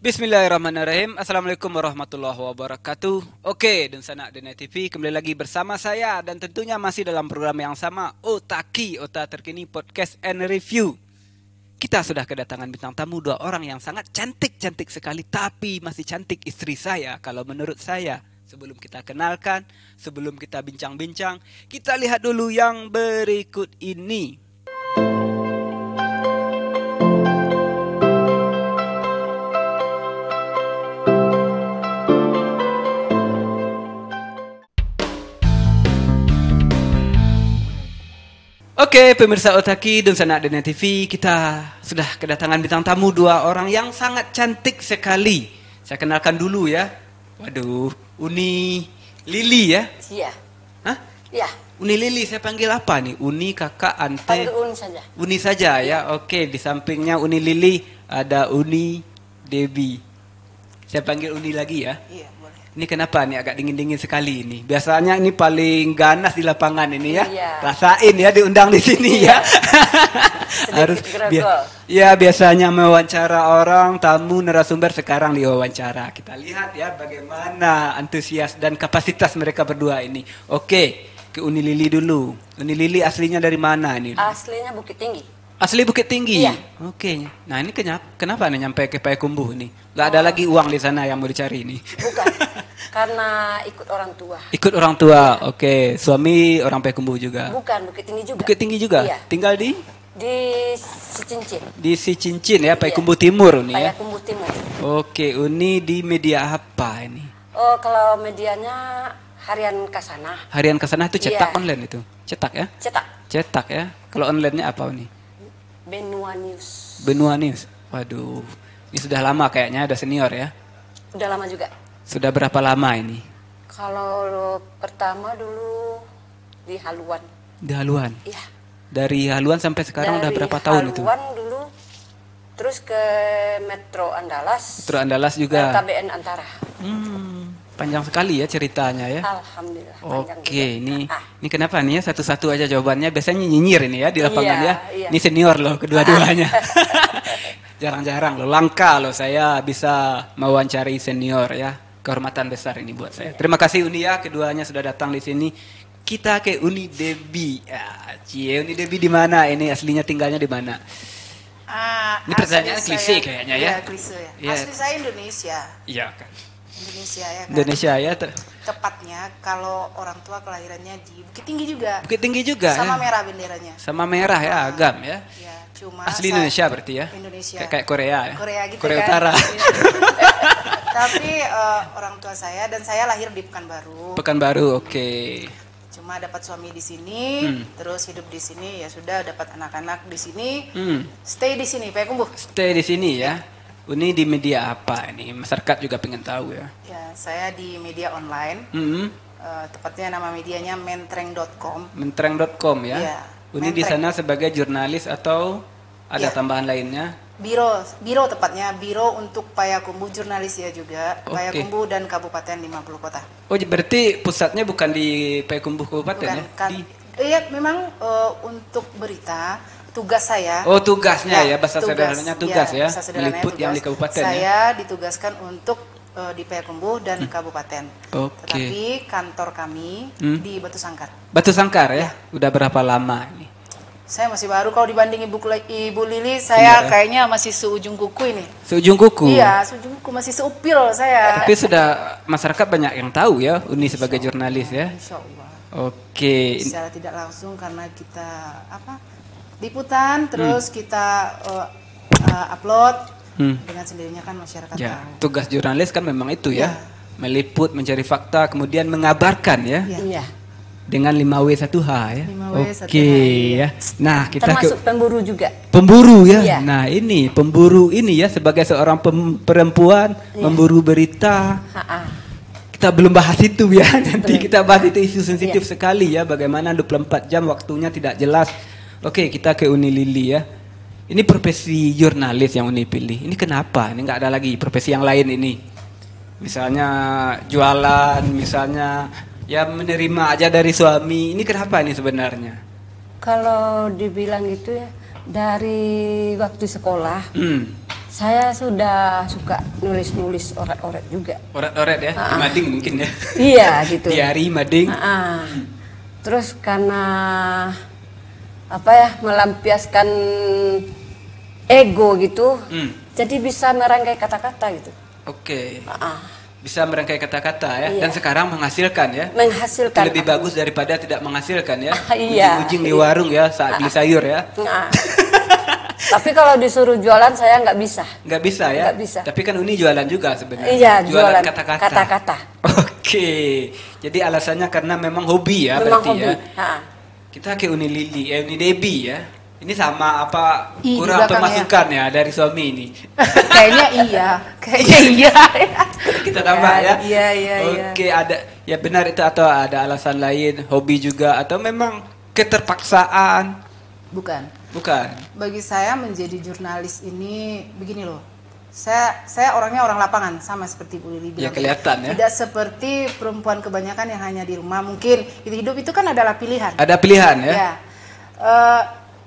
Bismillahirrahmanirrahim. Assalamualaikum warahmatullahi wabarakatuh. Oke, dan Sanak Dene TV kembali lagi bersama saya dan tentunya masih dalam program yang sama, Otaki, Ota Terkini Podcast and Review. Kita sudah kedatangan bintang tamu dua orang yang sangat cantik-cantik sekali, tapi masih cantik istri saya kalau menurut saya. Sebelum kita kenalkan, sebelum kita bincang-bincang, kita lihat dulu yang berikut ini. Oke, pemirsa Otaki dan Sanak Dene TV, kita sudah kedatangan bintang tamu dua orang yang sangat cantik sekali. Saya kenalkan dulu ya. Waduh, Uni Lili ya? Iya. Hah? Iya. Uni Lili, saya panggil apa nih? Uni, kakak, ante? Panggil Uni saja. Uni saja ya? Oke, di sampingnya Uni Lili ada Uni Debbie. Saya panggil Uni lagi ya? Iya, boleh. Ini kenapa nih agak dingin-dingin sekali ini? Biasanya ini paling ganas di lapangan ini ya. Iya. Rasain ya diundang di sini ya. Harus biasanya mewawancara orang, tamu, narasumber, sekarang diwawancara. Kita lihat ya bagaimana antusias dan kapasitas mereka berdua ini. Oke, ke Uni Lili dulu. Uni Lili aslinya dari mana ini? Aslinya Bukit Tinggi. Asli Bukit Tinggi. Iya. Oke. Nah, ini kenapa nih nyampe ke Payakumbuh nih? Gak ada lagi uang di sana yang mau dicari ini. Bukan. Karena ikut orang tua. Ikut orang tua. Oke. Suami orang Payakumbuh juga. Bukan, Bukit Tinggi juga. Bukit Tinggi juga. Iya. Tinggal di Sicincin. di Si Cincin ya, Payakumbuh Timur nih ya. Payakumbuh Timur. Oke, Uni di media apa ini? Oh, kalau medianya Harian Kasana. Harian Kesana itu cetak Iya. online itu. Cetak ya? Cetak. Cetak ya. Kalau online-nya apa ini? Benua News. Benua News. Waduh. Ini sudah lama kayaknya, ada senior ya. Udah lama juga. Sudah berapa lama ini? Kalau pertama dulu di Haluan. Di Haluan. Iya. Dari Haluan sampai sekarang udah berapa tahun itu? Haluan dulu. Terus ke Metro Andalas. Metro Andalas juga. KBN Antara. Panjang sekali ya ceritanya ya. Alhamdulillah. panjang Oke, juga. ini kenapa nih ya satu-satu aja jawabannya? Biasanya nyinyir ini ya di lapangan Iya, ya. iya. Ini senior loh kedua-duanya. Jarang-jarang loh, langka loh saya bisa mewawancari senior ya. Kehormatan besar ini buat saya. Terima kasih Uni ya, keduanya sudah datang di sini. Kita ke Uni Debbie. Ya, Uni Debbie di mana? Ini aslinya tinggalnya di mana? Ini pertanyaan klise kayaknya ya. Iya, klise ya. Iya. Asli saya Indonesia. Iya kan. Indonesia ya kan. Indonesia ya. Tepatnya kalau orang tua kelahirannya di Bukit Tinggi juga. Bukit Tinggi juga Sama ya. merah benderanya. Sama merah ya, agam ya. Ya, cuma Asli Indonesia berarti ya? Indonesia. Kayak Korea ya? Korea gitu Korea kan. Utara. Tapi orang tua saya dan saya lahir di Pekanbaru. Pekanbaru, oke. Cuma dapat suami di sini, terus hidup di sini, ya sudah dapat anak-anak di sini. Stay di sini, Payakumbuh. Stay di sini ya. Uni di media apa ini? Masyarakat juga pengen tahu ya. Ya, saya di media online. Tepatnya nama medianya mentreng.com. Mentreng.com ya. Iya, Uni di sana sebagai jurnalis atau ada Iya. tambahan lainnya? Biro tepatnya, biro untuk Payakumbuh, jurnalis ya juga. Oke. Payakumbuh dan Kabupaten 50 kota. Oh, berarti pusatnya bukan di Payakumbuh Kabupaten Bukan, ya? kan? Iya, memang untuk berita tugas saya. Oh, tugasnya ya, bahasa tugas. sederhananya tugas ya. bahasa sederhananya Meliput yang tugas. di kabupaten saya ya. ditugaskan untuk di Payakumbuh dan Kabupaten. Oke. Tetapi kantor kami di Batu Sangkar. Batu Sangkar ya? Udah berapa lama ini? Saya masih baru, kalau dibanding Ibu Lili, saya Iya. kayaknya masih seujung kuku ini. Seujung kuku. Iya, seujung kuku, masih seupil saya. Tapi sudah masyarakat banyak yang tahu ya Uni sebagai jurnalis ya. Insya Allah. Oke. Secara tidak langsung karena kita liputan, terus kita upload dengan sendirinya kan masyarakat Ya, tahu. tugas jurnalis kan memang itu ya. Ya. Meliput, mencari fakta, kemudian mengabarkan ya. Ya. Iya. Dengan 5W1H ya. 5W1H, Oke iya. ya. Nah, kita Termasuk pemburu juga. pemburu ya. Iya. Nah, ini pemburu ini ya sebagai seorang perempuan memburu berita. Ha-ha. Kita belum bahas itu ya. Nanti kita bahas itu isu sensitif sekali ya. Bagaimana 24 jam waktunya tidak jelas. Oke, kita ke Uni Lili ya. Ini profesi jurnalis yang Uni pilih. Ini kenapa? Ini nggak ada lagi profesi yang lain ini. Misalnya jualan, misalnya ya menerima aja dari suami. Ini kenapa ini sebenarnya? Kalau dibilang gitu ya, dari waktu sekolah Saya sudah suka nulis-nulis oret-oret juga. Oret-oret ya, di mading mungkin ya. Iya gitu. Diari mading. Terus karena apa ya, melampiaskan ego gitu, jadi bisa merangkai kata-kata gitu. Oke. Bisa merangkai kata-kata ya, Iya. dan sekarang menghasilkan ya. Menghasilkan. Lebih bagus daripada tidak menghasilkan ya. Iya. Ujung-ujung di warung ya saat beli sayur ya. Tapi kalau disuruh jualan saya nggak bisa. Nggak bisa ya. Nggak bisa. Tapi kan Uni jualan juga sebenarnya. Iya, jualan kata-kata. kata-kata. Oke. Jadi alasannya karena memang hobi ya, Memang berarti hobi. ya. Kita ke Uni Lili, Uni Debbie ya. Ini sama apa I di kurang belakang pemasukan ya dari suami ini. Kayaknya iya. Kayaknya iya. Kita tambah ya. Iya. Oke, ada ya benar itu atau ada alasan lain, hobi juga atau memang keterpaksaan? Bukan. Bukan. Bagi saya menjadi jurnalis ini begini loh. Saya orangnya orang lapangan, sama seperti Bu Lili bilang. Ya kelihatan ya. Tidak seperti perempuan kebanyakan yang hanya di rumah. Mungkin hidup itu kan adalah pilihan. Ada pilihan ya. Ya.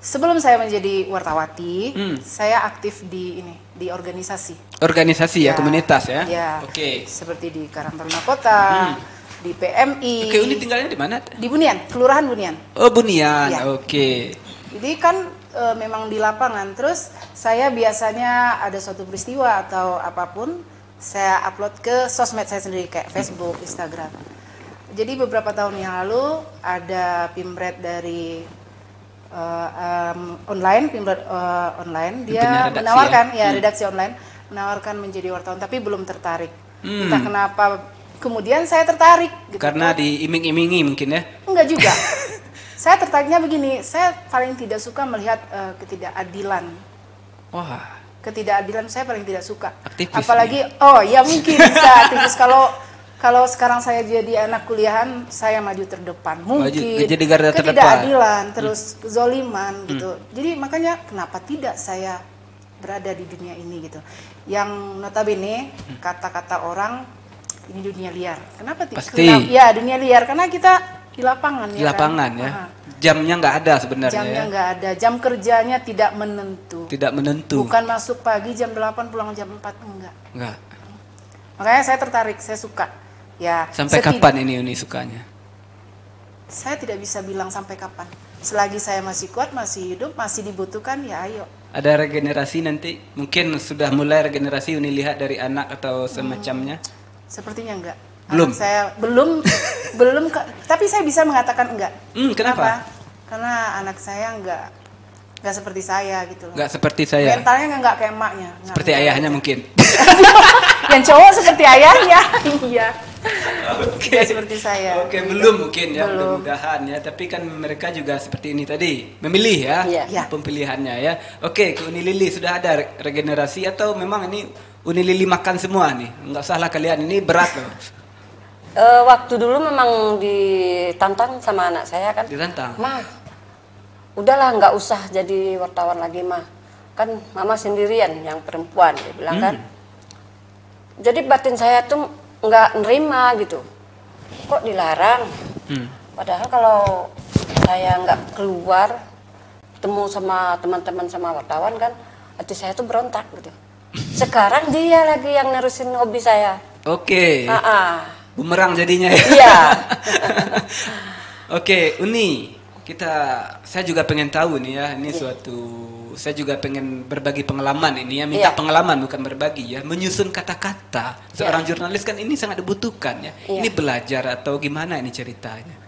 Sebelum saya menjadi wartawati, saya aktif di organisasi. Organisasi ya, komunitas ya. Ya. Oke. Seperti di Karang Taruna Kota, di PMI. Oke, Uni tinggalnya di mana? Di Bunian, Kelurahan Bunian. Oh, Bunian. Ya. Oke. Jadi kan memang di lapangan. Terus saya biasanya ada suatu peristiwa atau apapun, saya upload ke sosmed saya sendiri kayak Facebook, Instagram. Jadi beberapa tahun yang lalu ada Pimpret dari online, Pimpret online, dia redaksi menawarkan redaksi online, menawarkan menjadi wartawan, tapi belum tertarik. Entah kenapa kemudian saya tertarik. Gitu. Karena diiming-imingi mungkin ya? Enggak juga. Saya tertariknya begini, saya paling tidak suka melihat ketidakadilan. Wah. Ketidakadilan saya paling tidak suka. Aktivis apalagi ya mungkin bisa aktivis kalau sekarang saya jadi anak kuliahan, saya maju terdepan. Mungkin jadi garda terdepan. Ketidakadilan, terus kezoliman gitu. Jadi makanya kenapa tidak saya berada di dunia ini gitu. Yang notabene kata-kata orang ini dunia liar. Kenapa tidak? Pasti. Ya, dunia liar karena kita di lapangan di lapangan kan? Ya. Jamnya nggak ada sebenarnya. Jamnya ya. nggak ada. Jam kerjanya tidak menentu. Tidak menentu. Bukan masuk pagi jam 8 pulang jam 4 enggak. Enggak. Makanya saya tertarik, saya suka. Ya. Sampai kapan ini Uni sukanya? Saya tidak bisa bilang sampai kapan. Selagi saya masih kuat, masih hidup, masih dibutuhkan, ya ayo. Ada regenerasi nanti? Mungkin sudah mulai regenerasi Uni lihat dari anak atau semacamnya? Sepertinya enggak. Belum. Anak saya belum tapi saya bisa mengatakan enggak. Kenapa? Karena anak saya enggak seperti saya gitu loh. Enggak seperti saya. Mentalnya enggak kayak emaknya. Seperti ayahnya mungkin. Yang cowok seperti ayahnya. Iya. Oke. Seperti saya. Oke, belum mungkin ya, Belum. mudah-mudahan ya. Tapi kan mereka juga seperti ini tadi, memilih ya, Iya. pemilihannya ya. Oke, ke Uni Lili sudah ada regenerasi atau memang ini Uni Lili makan semua nih? Enggak salah kalian, ini berat loh. Waktu dulu memang ditantang sama anak saya kan. Ditantang. Mah, udahlah nggak usah jadi wartawan lagi mah. Kan mama sendirian yang perempuan, dia bilang kan. Jadi batin saya tuh nggak nerima gitu. Kok dilarang? Padahal kalau saya nggak keluar, ketemu sama teman-teman sama wartawan kan, hati saya tuh berontak gitu. Sekarang dia lagi yang nerusin hobi saya. Oke. Bumerang jadinya ya. Iya. Oke, Uni, saya juga pengen tahu nih ya, ini saya juga pengen berbagi pengalaman ini ya, minta pengalaman bukan berbagi ya, menyusun kata-kata. Seorang jurnalis kan ini sangat dibutuhkan ya. Ini belajar atau gimana ini ceritanya?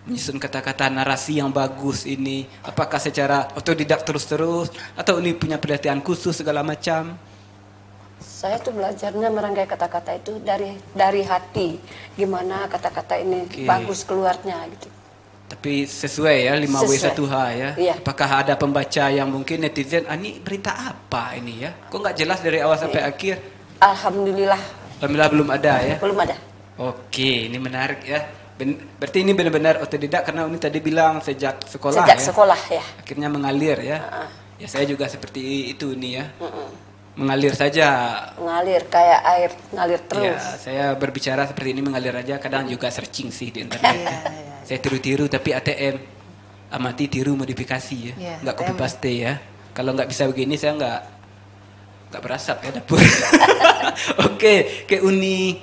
Menyusun kata-kata narasi yang bagus ini, apakah secara otodidak terus-terus atau ini punya pelatihan khusus segala macam? Saya tuh belajarnya merangkai kata-kata itu dari hati. Gimana kata-kata ini bagus keluarnya gitu. Tapi sesuai ya 5W1H ya. Iya. Apakah ada pembaca yang mungkin netizen, ini berita apa ini ya? Kok nggak jelas dari awal sampai akhir? Alhamdulillah. Alhamdulillah belum ada ya. Belum ada. Oke, ini menarik ya. Berarti ini benar-benar otodidak karena Uni tadi bilang sejak sekolah Sejak ya. sekolah ya. Akhirnya mengalir ya. Ya saya juga seperti itu Uni ya. Mengalir saja. Mengalir kayak air, ngalir terus. Ya, saya berbicara seperti ini mengalir aja. Kadang juga searching sih di internet. Saya tiru-tiru tapi ATM. Amati tiru modifikasi ya. Nggak copy paste ya. Kalau nggak bisa begini saya Tak berasap ya dapur. Oke, ke Uni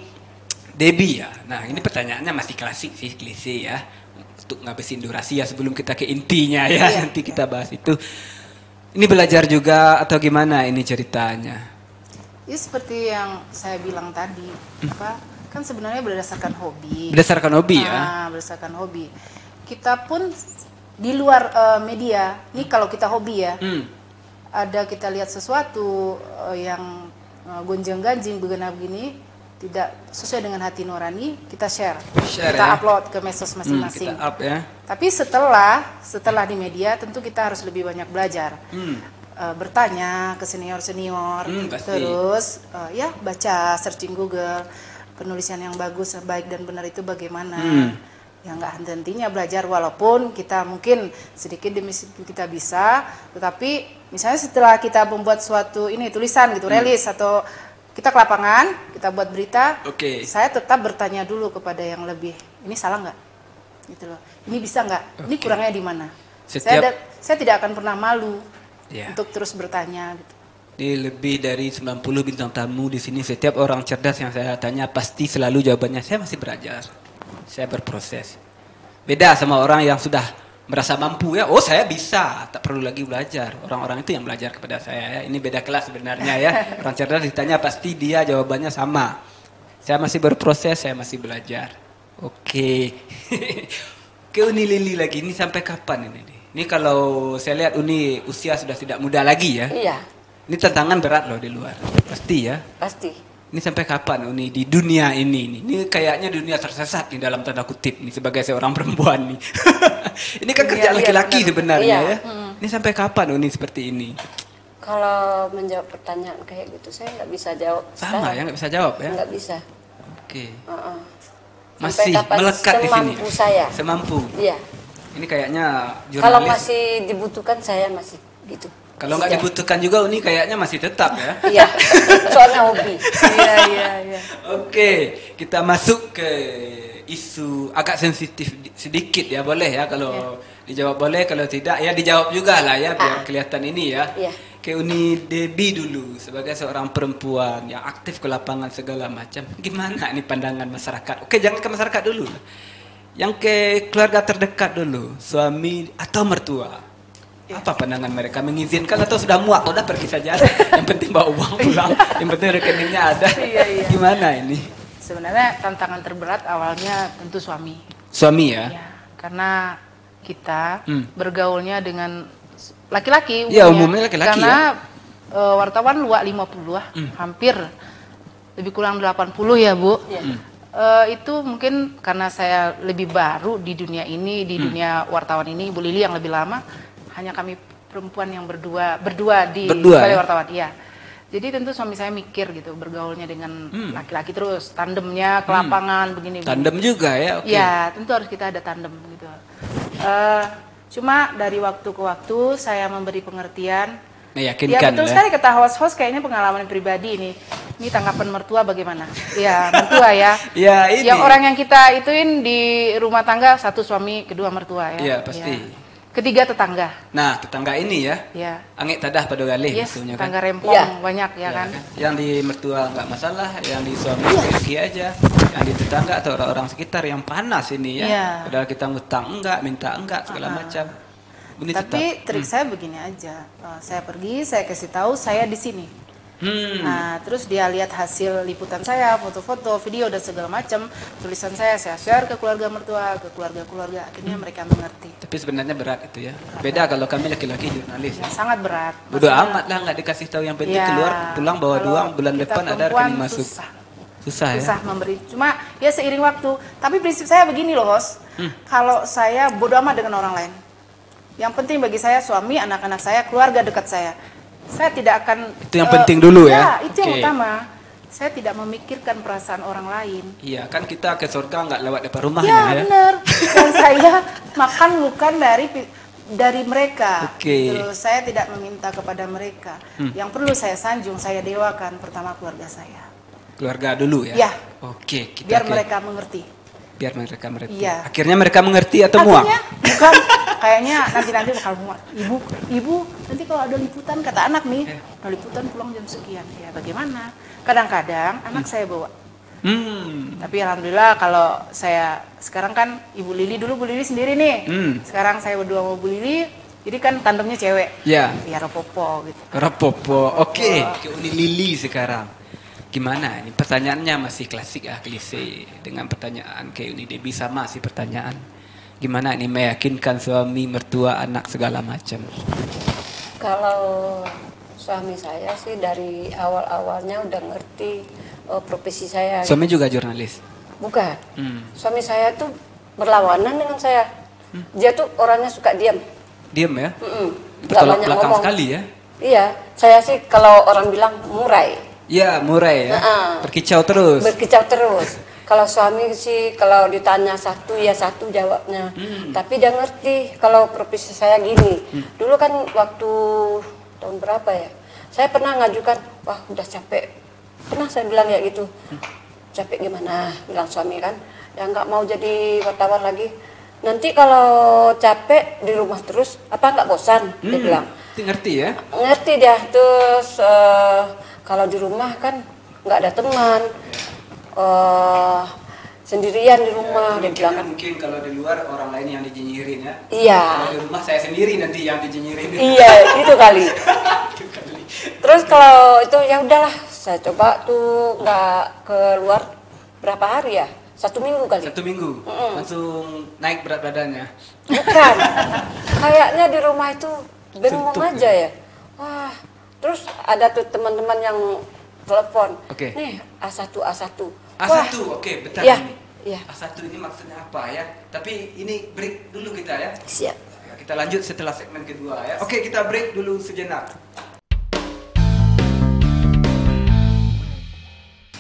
Debbie ya. Nah, ini pertanyaannya masih klasik sih, klise ya. Untuk ngabisin durasi ya sebelum kita ke intinya ya. Iya. Nanti kita bahas itu. Ini belajar juga atau gimana ini ceritanya? Ya seperti yang saya bilang tadi, kan sebenarnya berdasarkan hobi. Berdasarkan hobi ya. Nah, berdasarkan hobi. Kita pun di luar media, ini kalau kita hobi ya, ada kita lihat sesuatu yang gonjang-ganjing begini tidak sesuai dengan hati nurani, kita share kita ya. upload ke medsos masing-masing. Kita up ya. Tapi setelah di media tentu kita harus lebih banyak belajar, bertanya ke senior pasti. terus ya baca, searching Google, penulisan yang bagus, baik dan benar itu bagaimana. Ya nggak henti-hentinya belajar, walaupun kita mungkin sedikit demi sedikit kita bisa, tetapi misalnya setelah kita membuat suatu ini tulisan gitu, rilis atau kita ke lapangan, kita buat berita, saya tetap bertanya dulu kepada yang lebih, ini salah nggak? Gitu loh. Ini bisa nggak? Ini kurangnya di mana? Saya tidak akan pernah malu untuk terus bertanya. Gitu. Di lebih dari 90 bintang tamu di sini, setiap orang cerdas yang saya tanya pasti selalu jawabannya saya masih belajar, saya berproses. Beda sama orang yang sudah merasa mampu ya, oh saya bisa, tak perlu lagi belajar. Orang-orang itu yang belajar kepada saya ya. Ini beda kelas sebenarnya ya. Orang cerdas ditanya pasti dia jawabannya sama. Saya masih berproses, saya masih belajar. Oke. Ke Uni Lili lagi, ini sampai kapan ini? Ini kalau saya lihat Uni usia sudah tidak muda lagi ya. Iya. Ini tantangan berat loh di luar. Pasti ya. Pasti. Ini sampai kapan Uni di dunia ini? Ini kayaknya dunia tersesat nih dalam tanda kutip nih sebagai seorang perempuan nih. Ini kan kerja laki-laki sebenarnya ya. Ini sampai kapan Uni seperti ini? Kalau menjawab pertanyaan kayak gitu saya nggak bisa jawab. Sama ya, nggak bisa jawab ya? Nggak bisa. Oke. Sampai Masih kapan melekat di sini. semampu saya. Semampu. Iya. Ini kayaknya jurnalis. Kalau masih dibutuhkan saya masih gitu. Kalau nggak dibutuhkan juga Uni kayaknya masih tetap ya. Iya. Soalnya hobi. Iya. Oke, kita masuk ke isu agak sensitif sedikit ya, boleh ya kalau dijawab boleh, kalau tidak ya dijawab juga lah ya biar kelihatan ini ya. Iya. Ke Uni Debbie dulu sebagai seorang perempuan yang aktif ke lapangan segala macam. Gimana nih pandangan masyarakat? Oke, jangan ke masyarakat dulu. Yang ke keluarga terdekat dulu, suami atau mertua. Apa pandangan mereka? Mengizinkan atau sudah muak? Udah pergi saja. Yang penting bawa uang pulang. Yang penting rekeningnya ada. Iya. Gimana ini? Sebenarnya tantangan terberat awalnya tentu suami. Suami ya? Ya, karena kita bergaulnya dengan laki-laki. Iya, umumnya laki-laki karena wartawan luak 50 lah, hampir lebih kurang 80 ya Bu. Itu mungkin karena saya lebih baru di dunia ini, di dunia wartawan ini, Bu Lili yang lebih lama. Hanya kami perempuan yang berdua di balai wartawan, iya. Jadi tentu suami saya mikir gitu, bergaulnya dengan laki-laki terus, tandemnya ke lapangan begini. Tandem juga ya? Iya, tentu harus kita ada tandem gitu. Cuma dari waktu ke waktu saya memberi pengertian. Meyakinkan ya betul sekali kata host kayaknya pengalaman pribadi ini. Ini tanggapan mertua bagaimana? Ya mertua ya. Ya ini. Yang orang yang kita ituin di rumah tangga, satu suami, kedua mertua ya. Iya pasti. Ya. Ketiga tetangga. Nah, tetangga ini ya. Iya. Angek tadah pada galih yes, kan. tetangga rempong banyak ya kan. Yang di mertua nggak masalah, yang di suami oke aja. Yang di tetangga atau orang-orang sekitar yang panas ini ya. Padahal kita ngutang enggak, minta enggak segala macam. Ini tapi trik saya begini aja. Saya pergi, saya kasih tahu saya di sini. Nah, terus dia lihat hasil liputan saya, foto-foto, video dan segala macam, tulisan saya share ke keluarga mertua, ke keluarga-keluarga, akhirnya mereka mengerti. Tapi sebenarnya berat itu ya. Beda kalau kami laki-laki jurnalis. Ya, sangat berat. Bodoh amat lah, nggak dikasih tahu, yang penting keluar, pulang bawa uang, bulan depan ada rekening masuk. Susah ya. Susah memberi. Cuma ya seiring waktu. Tapi prinsip saya begini loh, Host. Kalau saya bodoh amat dengan orang lain. Yang penting bagi saya suami, anak-anak saya, keluarga dekat saya. Saya tidak akan... Itu yang penting dulu ya? Ya, itu yang utama. Saya tidak memikirkan perasaan orang lain. Iya, kan kita ke surga nggak lewat depan rumahnya ya. Ya, benar. Dan saya makan bukan dari mereka. Terus saya tidak meminta kepada mereka. Yang perlu saya sanjung, saya dewakan pertama keluarga saya. Keluarga dulu ya? Ya. Oke. Biar mereka mengerti. Biar mereka mengerti. Iya. Akhirnya mereka mengerti atau muak? Bukan. kayaknya nanti bakal muat. Ibu nanti kalau ada liputan kata anak nih, liputan pulang jam sekian. Ya bagaimana? Kadang-kadang anak saya bawa. Tapi alhamdulillah kalau saya sekarang kan Ibu Lili dulu Bu Lili sendiri nih. Sekarang saya berdua sama Bu Lili. Jadi kan tandemnya cewek. Ya. Ya Rapopo gitu. Rapopo. Oke, ke Uni Lili sekarang. Gimana ini pertanyaannya masih klasik klise dengan pertanyaan kayak Uni Debbie sama sih pertanyaan. Gimana ini meyakinkan suami, mertua, anak segala macam? Kalau suami saya sih dari awal-awalnya udah ngerti profesi saya. Suami juga jurnalis? Bukan. Suami saya tuh berlawanan dengan saya. Dia tuh orangnya suka diam. Diam ya? Bertolak belakang sekali ya? Iya, saya sih kalau orang bilang murai. Ya, murai ya. Berkicau terus. Berkicau terus. Kalau suami sih kalau ditanya satu ya satu jawabnya. Tapi dia ngerti kalau profesi saya gini. Dulu kan waktu tahun berapa ya? Saya pernah ngajukan, wah udah capek. Pernah saya bilang ya gitu. Capek gimana? Bilang suami kan. Ya nggak mau jadi wartawan lagi. Nanti kalau capek di rumah terus, apa nggak bosan? Dia bilang. Ngerti ya? Ngerti dia. Terus kalau di rumah kan nggak ada teman, sendirian di rumah. Ya, dia bilang kan. Mungkin kalau di luar orang lain yang dijinyirin ya. Iya. Kalau di rumah saya sendiri nanti yang dijinyirin. Iya, itu kali. Terus kalau itu ya udahlah, saya coba tuh nggak keluar berapa hari ya? 1 minggu kali. 1 minggu, langsung naik berat badannya. Bukan, kayaknya di rumah itu bengong Suntuk, aja ya. Wah, terus ada tuh teman-teman yang telepon. Oke. Nih A1 A1. A1, oke, bentar Iya, ini. iya. A1 ini maksudnya apa ya? Tapi ini break dulu kita ya. Siap. Ya, kita lanjut setelah segmen kedua ya. Oke, kita break dulu sejenak.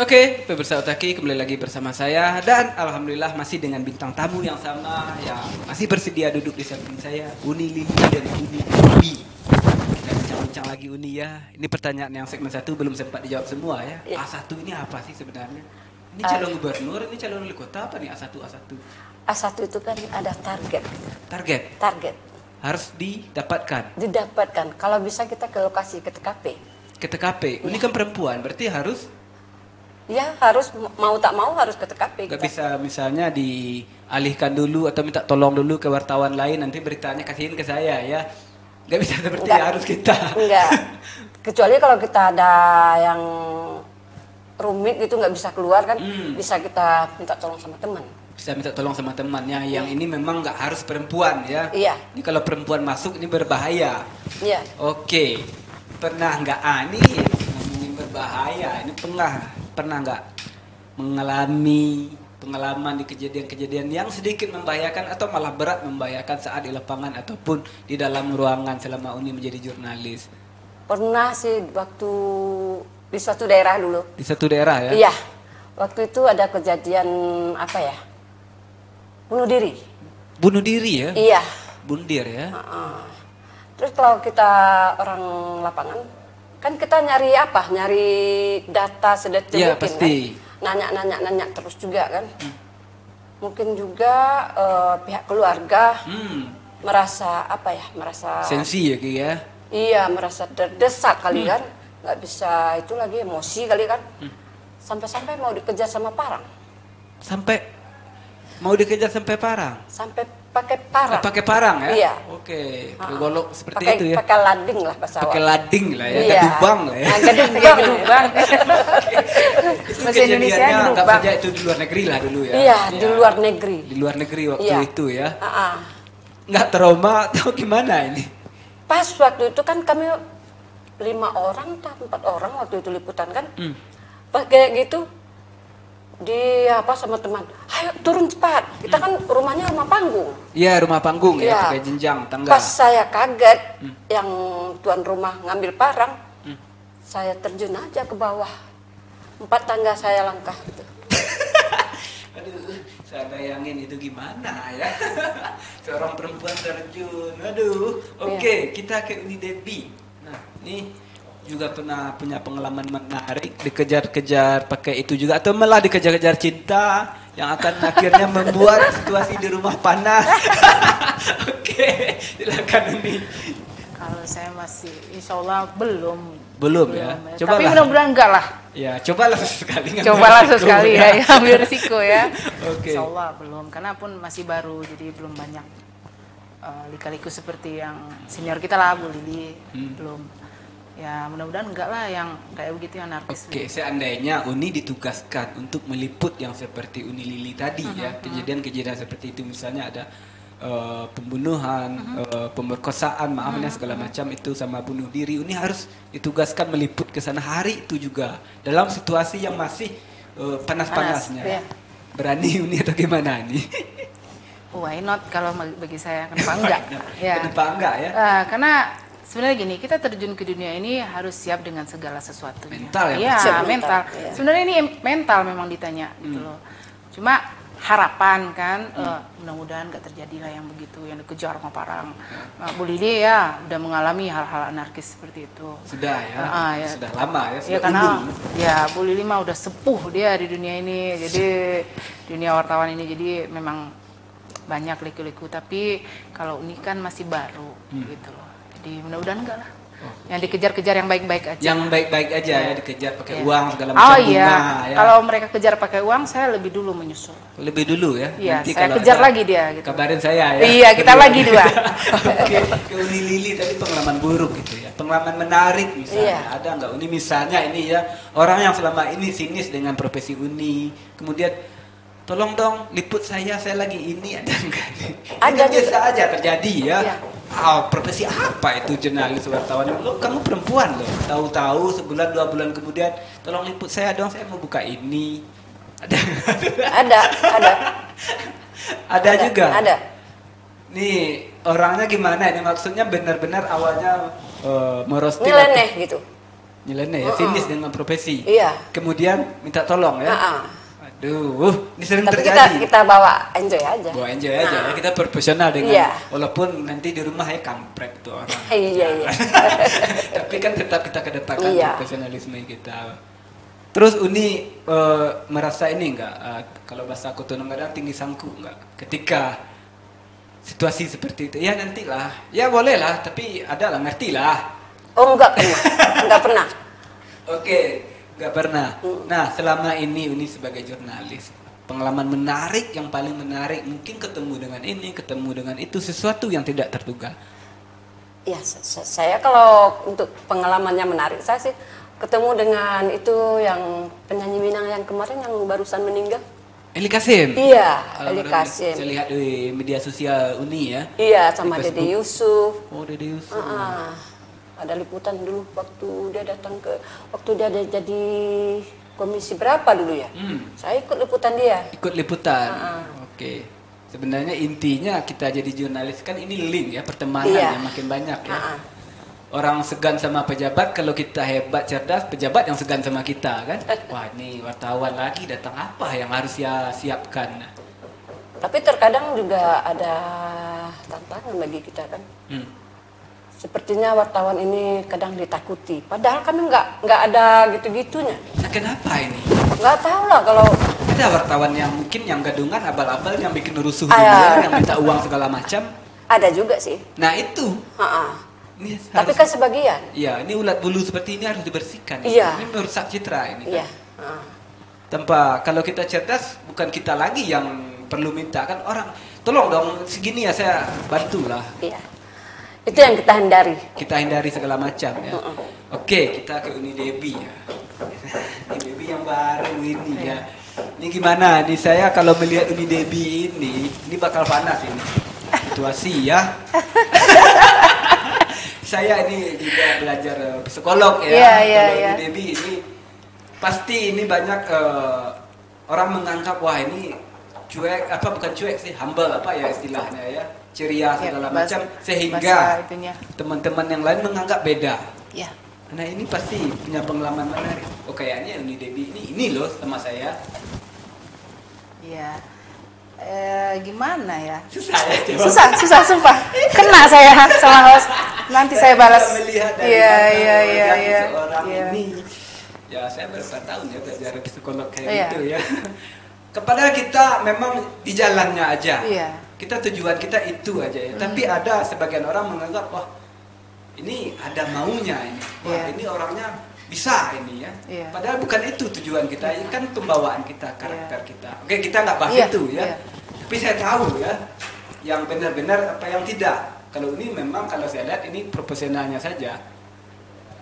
Oke, pemirsa Otaki kembali lagi bersama saya dan alhamdulillah masih dengan bintang tamu yang sama yang masih bersedia duduk di samping saya, Uni Lili dan Uni Debbie. Kita bincang-bincang lagi Uni ya. Ini pertanyaan yang segmen 1 belum sempat dijawab semua ya. Ya. A1 ini apa sih sebenarnya? Ini calon gubernur, ini calon wali kota apa nih A1 A1? A1 itu kan ada target. Target harus didapatkan. Didapatkan. Kalau bisa kita ke lokasi, ke TKP. Ke TKP. Ini kan perempuan, berarti harus Ya harus mau tak mau harus ke TKP. gak bisa misalnya dialihkan dulu atau minta tolong dulu ke wartawan lain nanti beritanya kasihin ke saya ya. Gak bisa seperti harus kita. Enggak. Kecuali kalau kita ada yang rumit gitu nggak bisa keluar kan, bisa kita minta tolong sama teman. Bisa minta tolong sama temannya yang ini memang nggak harus perempuan ya. Iya. Ini kalau perempuan masuk ini berbahaya. Iya. Oke. Pernah nggak ini ngomongin berbahaya? Ini pernah nggak mengalami pengalaman di kejadian-kejadian yang sedikit membahayakan atau malah berat membahayakan saat di lapangan ataupun di dalam ruangan selama Uni menjadi jurnalis? Pernah sih waktu di suatu daerah dulu. Di satu daerah ya? Iya. Waktu itu ada kejadian apa ya? Bunuh diri. Bunuh diri ya? Iya. Bunuh diri ya? Terus kalau kita orang lapangan, kan kita nyari apa? Nyari data sedetil Iya, mungkin pasti. kan? Nanya terus juga kan? Mungkin juga pihak keluarga merasa apa ya? Merasa Sensi ya Ki ya? iya, merasa terdesak kali kan? Nggak bisa itu lagi emosi kali kan? Sampai-sampai mau dikejar sama parang. Sampai mau dikejar sampai parang? Sampai pakai parang. Pakai parang ya? Iya. Oke, golok seperti Pakai itu ya? pakai lading lah bahasa Pakai awal. lading lah ya, Iya. gadubang lah ya. Gadubang. Itu Bahasa Indonesia kejadiannya anggap gadubang. saja itu di luar negeri lah dulu ya? Iya, di luar negeri. Di luar negeri waktu Iya. itu ya? Ah. Nggak trauma atau gimana ini? Pas waktu itu kan kami 5 orang atau 4 orang waktu itu liputan kan. Pas kayak gitu dia apa sama teman, ayo turun cepat. Kita kan rumahnya rumah panggung. Iya, rumah panggung ya, Iya. pakai jenjang tangga. Pas saya kaget yang tuan rumah ngambil parang, saya terjun aja ke bawah. 4 tangga saya langkah gitu. Aduh, saya bayangin itu gimana ya. Seorang perempuan terjun. Aduh. Oke, kita ke Uni Debbie. Nah, ini juga pernah punya pengalaman menarik dikejar-kejar pakai itu juga atau malah dikejar-kejar cinta yang akan akhirnya membuat situasi di rumah panas. Oke, silakan Uni. Kalau saya masih, insya Allah Belum ya. Cobalah. Tapi mudah-mudahan enggak lah. Ya, cobalah sekali. Cobalah sekali ya, ambil risiko ya. Oke. Insya Allah belum, karena pun masih baru, jadi belum banyak lika-liku seperti yang senior kita lah, Bu Lili, belum. Ya mudah-mudahan enggak lah yang kayak begitu yang anarkis. Oke, seandainya Uni ditugaskan untuk meliput yang seperti Uni Lili tadi ya, kejadian-kejadian seperti itu, misalnya ada pembunuhan, pemerkosaan, maafnya segala macam itu sama bunuh diri, Uni harus ditugaskan meliput ke sana hari itu juga dalam situasi yang masih panas-panasnya. Panas, ya. Berani Uni atau gimana nih? Why not kalau bagi saya, kenapa enggak? Ya. Kenapa enggak ya? Karena sebenarnya gini, kita terjun ke dunia ini harus siap dengan segala sesuatunya. Mental ya? Iya, Siap mental. ya. Sebenarnya ini mental memang ditanya gitu loh. Cuma harapan kan, mudah-mudahan nggak terjadi lah yang begitu, yang dikejar sama parang. Bu Lili ya udah mengalami hal-hal anarkis seperti itu. Sudah ya, Ya. sudah lama ya, sudah Ya karena umum. ya Bu Lili mah udah sepuh dia di dunia ini, jadi dunia wartawan ini, jadi memang banyak liku-liku. Tapi kalau Uni kan masih baru gitu loh. Jadi mudah-mudahan enggak lah. Yang dikejar-kejar yang baik-baik aja. Yang baik-baik aja ya, dikejar pakai Ya. uang segala macam bunga iya. ya. Kalau mereka kejar pakai uang, saya lebih dulu menyusul. Lebih dulu ya. Iya, Nanti saya kalau kejar ada, lagi dia gitu. kabarin saya ya. Iya, kita lagi dua. Oke, ke Uni Lili tadi pengalaman buruk gitu ya. Pengalaman menarik misalnya. Iya. Ada nggak Uni misalnya ini ya, orang yang selama ini sinis dengan profesi Uni, kemudian tolong dong liput saya lagi ini, ada nggak nih? Ada Ini biasa juga. aja terjadi ya. Iya. Profesi apa itu jurnalis wartawan? Lo kamu perempuan loh. Tahu-tahu sebulan 2 bulan kemudian tolong liput saya dong, saya mau buka ini. Ada. Ada. Ada juga. Ada. Nih orangnya gimana ini, maksudnya benar-benar awalnya merosting Nyeleneh gitu. nyeleneh ya, sinis dengan profesi. Iya. Kemudian minta tolong ya. Aduh, ini sering Tapi terjadi. kita bawa enjoy aja. Bawa enjoy aja ya, kita profesional dengan Iya. walaupun nanti di rumah ya kampret tuh orang. Iya. Tapi kan tetap kita kedepankan Iya. profesionalisme kita. Terus Uni merasa ini enggak, kalau bahasa aku tuh kadang tinggi sangku enggak ketika situasi seperti itu? Ya nantilah, ya boleh lah, tapi ada lah, ngerti lah. Oh enggak pernah. Oke, nggak pernah. Nah, selama ini Uni sebagai jurnalis, pengalaman menarik yang paling menarik, mungkin ketemu dengan ini, ketemu dengan itu, sesuatu yang tidak terduga. Ya, saya kalau untuk pengalamannya menarik, saya sih ketemu dengan itu yang penyanyi Minang yang kemarin yang barusan meninggal. Eli Kasim. Iya, Eli Alhamdulillah, Kasim. Saya lihat di media sosial Uni ya. Iya, sama Di Dede Facebook. Yusuf. Oh, Dede Yusuf. Ada liputan dulu waktu dia datang waktu dia ada jadi komisi berapa dulu ya? Saya ikut liputan dia. Ikut liputan. Oke. Sebenarnya intinya kita jadi jurnalis kan ini link ya, pertemanan Iya. yang makin banyak ya. Orang segan sama pejabat, kalau kita hebat cerdas, pejabat yang segan sama kita kan. Wah, ini wartawan lagi datang, apa yang harus dia siapkan. Tapi terkadang juga ada tantangan bagi kita kan. Sepertinya wartawan ini kadang ditakuti. Padahal kami nggak ada gitu-gitunya. Nah, kenapa ini? Nggak tahu lah kalau Ada wartawan yang mungkin yang gadungan, abal-abal, yang bikin rusuh di Ah. luar, yang minta uang segala macam. ada juga sih. Nah itu, Ha-ha. ini Tapi harus, kan sebagian. iya, ini ulat bulu seperti ini harus dibersihkan. Iya. Ini merusak citra ini. Iya. Kan? Tanpa, kalau kita cerdas, bukan kita lagi yang perlu minta kan orang. Tolong dong, segini ya saya bantulah. Iya. Itu yang kita hindari. Kita hindari segala macam ya. Oke, kita ke Uni Debi ya. Uni Debi yang baru ini ya. Ini gimana? Nih saya kalau melihat Uni Debi ini bakal panas ini. Situasi ya. Saya ini juga belajar psikolog ya. Iya, Kalau iya. Uni Debi ini pasti ini banyak orang menganggap wah ini cuek, apa bukan cuek sih, humble apa ya istilahnya ya, ceria segala macam, sehingga bahasa itunya. teman-teman yang lain menganggap beda. Ya. Nah ini pasti punya pengalaman menarik. Oh kayaknya Uni Debi ini loh sama saya. Iya. Gimana ya? Susah ya jawab. Susah sumpah. Kena saya sama host. Nanti saya balas. Kita melihat dari Iya, mana iya, wajah iya, iya. seorang Iya. ini. Ya saya berapa tahun ya belajar psikolog kayak Iya. gitu ya. kepada kita memang di jalannya aja. Iya. Kita tujuan kita itu aja ya. Tapi ada sebagian orang menganggap wah ini ada maunya ini. Wah Iya. ini orangnya bisa ini ya. Iya. Padahal bukan itu tujuan kita. Ini kan pembawaan kita, karakter kita. Oke, kita nggak bahas Iya, itu ya. iya. Tapi saya tahu ya yang benar-benar apa yang tidak. Kalau ini memang kalau saya lihat ini proporsionalnya saja.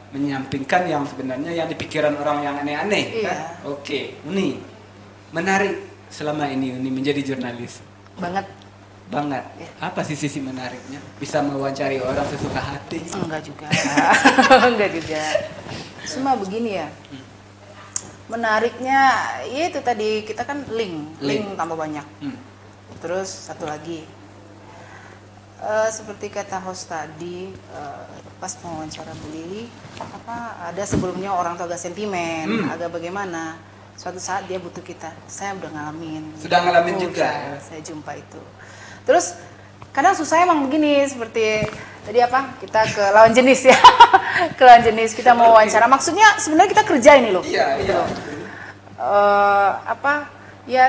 Menyampingkan yang sebenarnya yang dipikiran orang yang aneh-aneh Iya. kan. Oke, Uni menarik selama ini Uni menjadi jurnalis Banget. banget. Iya. Apa sih sisi menariknya? Bisa mewawancari orang sesuka hati. Enggak juga. Enggak juga. Cuma begini ya. Menariknya ya itu tadi kita kan link tambah banyak. Terus satu lagi. Seperti kata host tadi pas wawancara Bu Lili, ada sebelumnya orang tuh agak sentimen, agak bagaimana. Suatu saat dia butuh kita. Saya udah ngalamin. Sudah ngalamin juga. Saya jumpa itu. Terus kadang susah emang begini seperti tadi kita ke lawan jenis ya. Ke lawan jenis kita mau wawancara. Maksudnya sebenarnya kita kerja ini loh. Iya, gitu iya. loh. Ya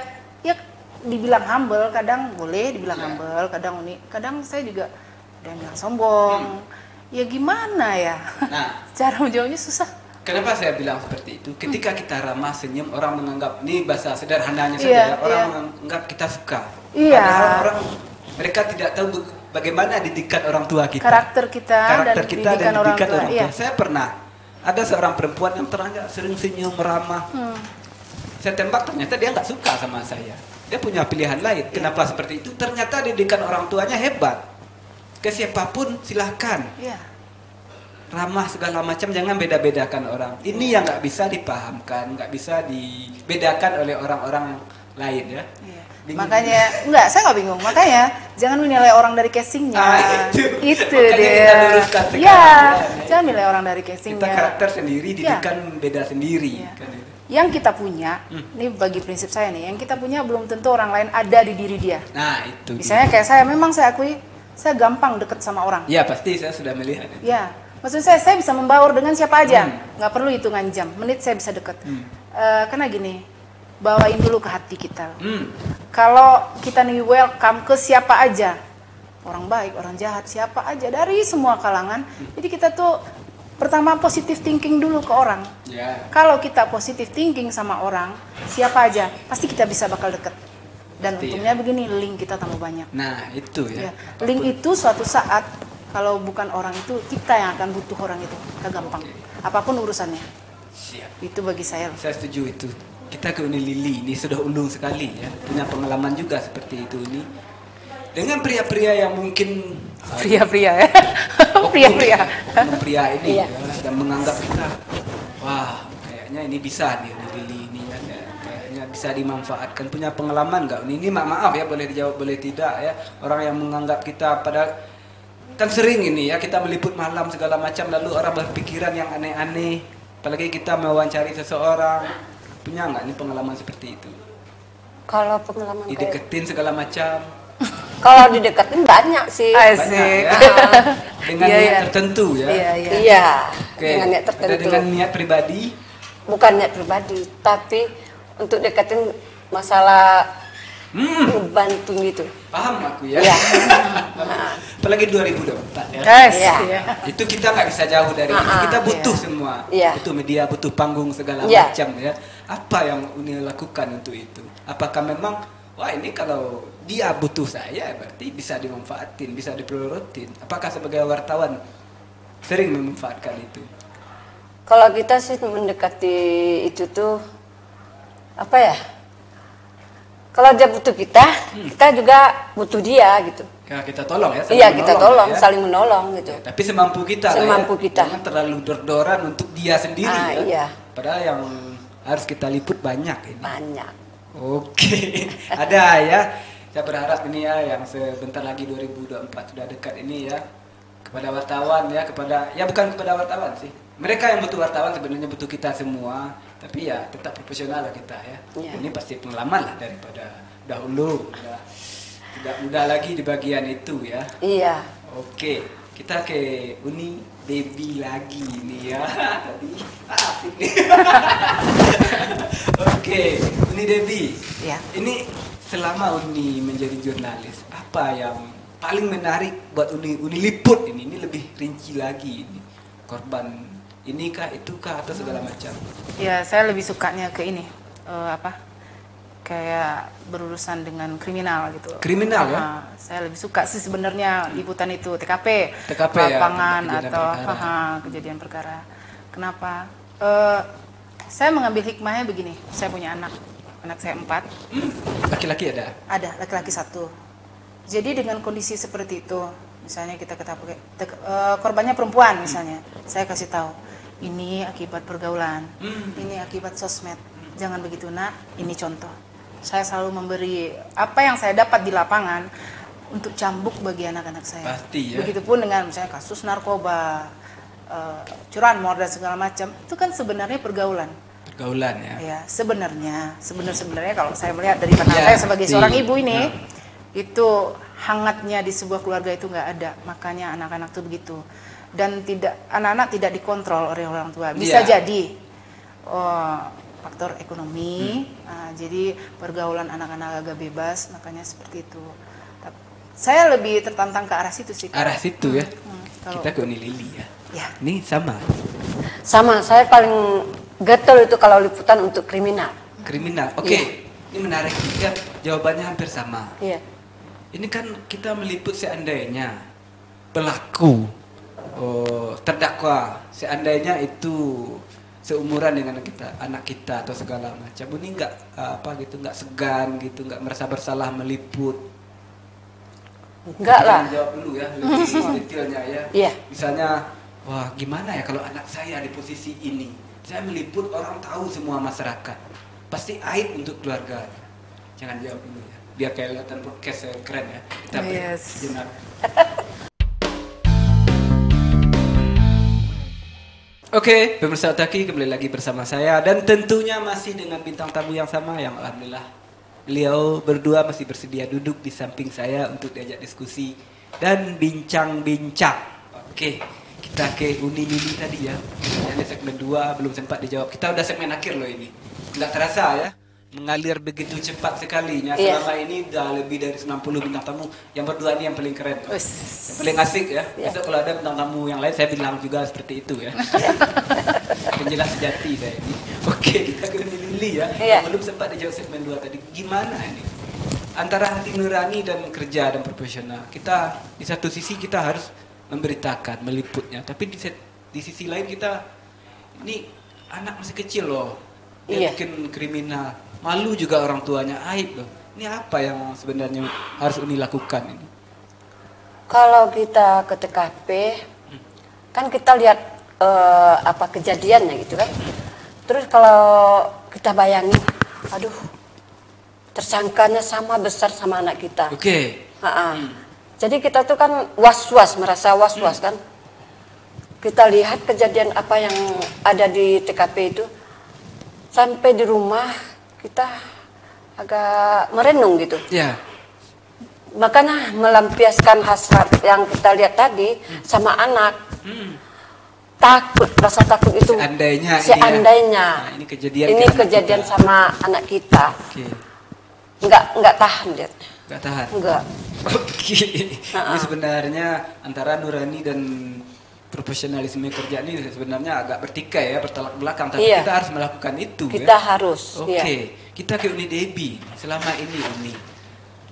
dibilang humble, kadang boleh dibilang humble, kadang unik, kadang saya juga ada yang bilang sombong. Ya gimana ya? Nah, Cara menjawabnya susah. kenapa saya bilang seperti itu? Ketika kita ramah senyum, orang menganggap ini bahasa sederhananya saja. Iya, Ya, orang iya. menganggap kita suka. Iya. Padahal orang mereka tidak tahu bagaimana didikan orang tua kita. Karakter kita Karakter dan kita didikan dan orang didikan tua. orang tua. Iya. Saya pernah ada seorang perempuan yang terangkat sering senyum ramah. Saya tembak ternyata dia nggak suka sama saya. Dia punya pilihan lain. Kenapa seperti itu? Ternyata didikan orang tuanya hebat. Ke siapapun silahkan. Iya. Ramah segala macam, jangan beda-bedakan orang. Ini yang nggak bisa dipahamkan, nggak bisa dibedakan oleh orang-orang lain ya. Iya. Bingung. Makanya saya nggak bingung. Makanya jangan menilai orang dari casingnya. Itu Makanya dia. kita luruskan sekarang, Ya, ya. jangan menilai orang dari casingnya. Kita karakter sendiri, Ya. didikan beda sendiri. Iya. Kan itu. Yang kita punya, ini bagi prinsip saya nih, yang kita punya belum tentu orang lain ada di diri dia. Nah itu. Misalnya kayak saya, memang saya akui saya gampang deket sama orang. Ya pasti saya sudah melihat. Ya, maksud saya bisa membaur dengan siapa aja, nggak perlu hitungan jam, menit saya bisa deket. Karena gini, bawain dulu ke hati kita. Kalau kita nih welcome ke siapa aja, orang baik, orang jahat, siapa aja dari semua kalangan. Jadi kita tuh pertama positive thinking dulu ke orang. Ya. Kalau kita positive thinking sama orang, siapa aja, pasti kita bisa bakal deket. Dan Pasti, untungnya begini, link kita tambah banyak. Nah itu ya. Ya, link itu suatu saat kalau bukan orang itu, kita yang akan butuh orang itu. Kita gampang. Apapun urusannya. Siap. Itu bagi saya. Saya setuju itu. Kita ke Uni Lili ini sudah ulung sekali ya. Punya pengalaman juga seperti itu ini. Dengan pria-pria yang mungkin Pria-pria ya. Pria-pria. pria ini Iya. ya, dan menganggap kita wah kayaknya ini bisa nih Uni Lili ini ya. Kayaknya bisa dimanfaatkan. Punya pengalaman nggak? Ini maaf ya, boleh dijawab boleh tidak ya. Orang yang menganggap kita pada kan sering ini ya, kita meliput malam segala macam lalu orang berpikiran yang aneh-aneh. Apalagi kita mewawancari seseorang. Punya nggak nih pengalaman seperti itu? Kalau pengalaman kayak Dideketin segala macam. kalau dideketin banyak sih. Asik. Banyak ya. Dengan Iya, niat iya. tertentu ya. Iya, iya. Iya, Oke. dengan niat Ada tertentu. dengan niat pribadi. Bukan niat pribadi, tapi untuk deketin masalah bantu gitu. Paham aku ya. Iya. Apalagi 2024 ya. Yes. Iya. Iya. Itu kita nggak bisa jauh dari itu. Kita butuh semua. Iya. Butuh media, butuh panggung segala Iya. macam ya. Apa yang Uni lakukan untuk itu? Apakah memang wah ini kalau dia butuh saya berarti bisa dimanfaatin, bisa dipelorotin. Apakah sebagai wartawan sering memanfaatkan itu? Kalau kita sih mendekati itu tuh apa ya? Kalau dia butuh kita, kita juga butuh dia gitu. Ya, kita tolong ya. Iya, kita menolong tolong, ya. saling menolong gitu. Ya, tapi semampu kita. lah Semampu ya. kita. Jangan terlalu dor-doran untuk dia sendiri Ah, ya. iya. Padahal yang harus kita liput banyak ini. Banyak. Oke, ada ya. Saya berharap ini ya yang sebentar lagi 2024 sudah dekat ini ya. Kepada wartawan ya, bukan kepada wartawan sih. Mereka yang butuh wartawan sebenarnya butuh kita semua. Tapi ya tetap profesional lah kita ya. Iya. Ini pasti pengalaman lah daripada dahulu. Tidak mudah lagi di bagian itu ya. Iya. Oke, kita ke Uni Baby lagi nih ya. Tadi asik nih. Oke, Uni Uni Debbie, Ya. ini selama Uni menjadi jurnalis, apa yang paling menarik buat Uni liput ini? Ini lebih rinci lagi ini. Korban inikah, itukah, atau segala macam? Ya, saya lebih sukanya ke ini, kayak berurusan dengan kriminal gitu. Kriminal ya? Saya lebih suka sih sebenarnya liputan itu TKP, TKP ya, lapangan kejadian atau perkara. kejadian perkara. Kenapa? Saya mengambil hikmahnya begini. Saya punya anak saya 4. Laki-laki ada? Ada laki-laki 1. Jadi dengan kondisi seperti itu, misalnya kita ketahui korbannya perempuan misalnya, saya kasih tahu ini akibat pergaulan, ini akibat sosmed. Jangan begitu nak, ini contoh. Saya selalu memberi apa yang saya dapat di lapangan untuk cambuk bagi anak-anak saya. Pasti ya. Begitupun dengan misalnya kasus narkoba, curanmor dan segala macam, itu kan sebenarnya pergaulan. Pergaulan ya? Ya, sebenarnya kalau saya melihat dari pandangan saya sebagai seorang ibu ini, itu hangatnya di sebuah keluarga itu nggak ada. Makanya anak-anak tuh begitu. Dan anak-anak tidak dikontrol oleh orang tua. Bisa jadi faktor ekonomi, jadi pergaulan anak-anak agak bebas, makanya seperti itu. Saya lebih tertantang ke arah situ sih. Arah situ ya? Kalau- Kita ke Uni Lili ya? Ya. Ini sama? Sama, saya paling getol itu kalau liputan untuk kriminal. Kriminal, oke. Ini menarik juga, jawabannya hampir sama. Iya. Ini kan kita meliput seandainya pelaku, terdakwa, seandainya itu seumuran dengan anak kita atau segala macam. Ini nggak segan gitu, nggak merasa bersalah meliput. Enggak Kita lah. jawab dulu ya, lebih detailnya ya. Iya. Misalnya, wah gimana ya kalau anak saya di posisi ini, saya meliput, orang tahu semua masyarakat, pasti aib untuk keluarga. Jangan jawab dulu ya, biar kelihatan podcast keren ya. Kita break Yes. sejenak. Oke, pemirsa Otaki kembali lagi bersama saya dan tentunya masih dengan bintang tamu yang sama yang alhamdulillah beliau berdua masih bersedia duduk di samping saya untuk diajak diskusi dan bincang-bincang. Oke, kita ke Uni Lili tadi ya. Ini segmen 2 belum sempat dijawab. Kita udah segmen akhir loh ini. Nggak terasa ya, mengalir begitu cepat sekalinya. Iya. Selama ini udah lebih dari 90 bintang tamu. Yang berdua ini yang paling keren. Wes. Yang paling asik ya. Iya. Besok kalau ada bintang tamu yang lain saya bilang juga seperti itu ya. Penjelas sejati saya ini. Oke, kita ke Uni Lili ya. Iya. Yang belum sempat dijawab segmen 2 tadi. Gimana ini? Antara hati nurani dan kerja dan profesional. Kita di satu sisi kita harus memberitakan, meliputnya. Tapi di sisi lain kita ini anak masih kecil loh. Dia Iya. bikin kriminal. Malu juga orang tuanya, aib loh. Ini apa yang sebenarnya harus Uni lakukan ini? Kalau kita ke TKP, kan kita lihat apa kejadiannya gitu kan. Terus kalau kita bayangin, aduh, tersangkanya sama besar sama anak kita. Oke. Jadi kita tuh kan was-was, merasa was-was kan. Kita lihat kejadian apa yang ada di TKP itu, sampai di rumah kita agak merenung gitu. Ya. Makanya melampiaskan hasrat yang kita lihat tadi sama anak. Takut, rasa takut itu. Seandainya. Seandainya. Nah, ini kejadian. Ini ke anak kejadian kita. sama anak kita. Oke. Enggak tahan lihatnya. Gak tahan. Enggak. Oke. Ini sebenarnya antara nurani dan profesionalisme kerja ini sebenarnya agak bertikai ya, bertolak belakang. Tapi Iya. kita harus melakukan itu. Kita ya? harus. Oke. Iya. Kita ke Uni Debbie. Selama ini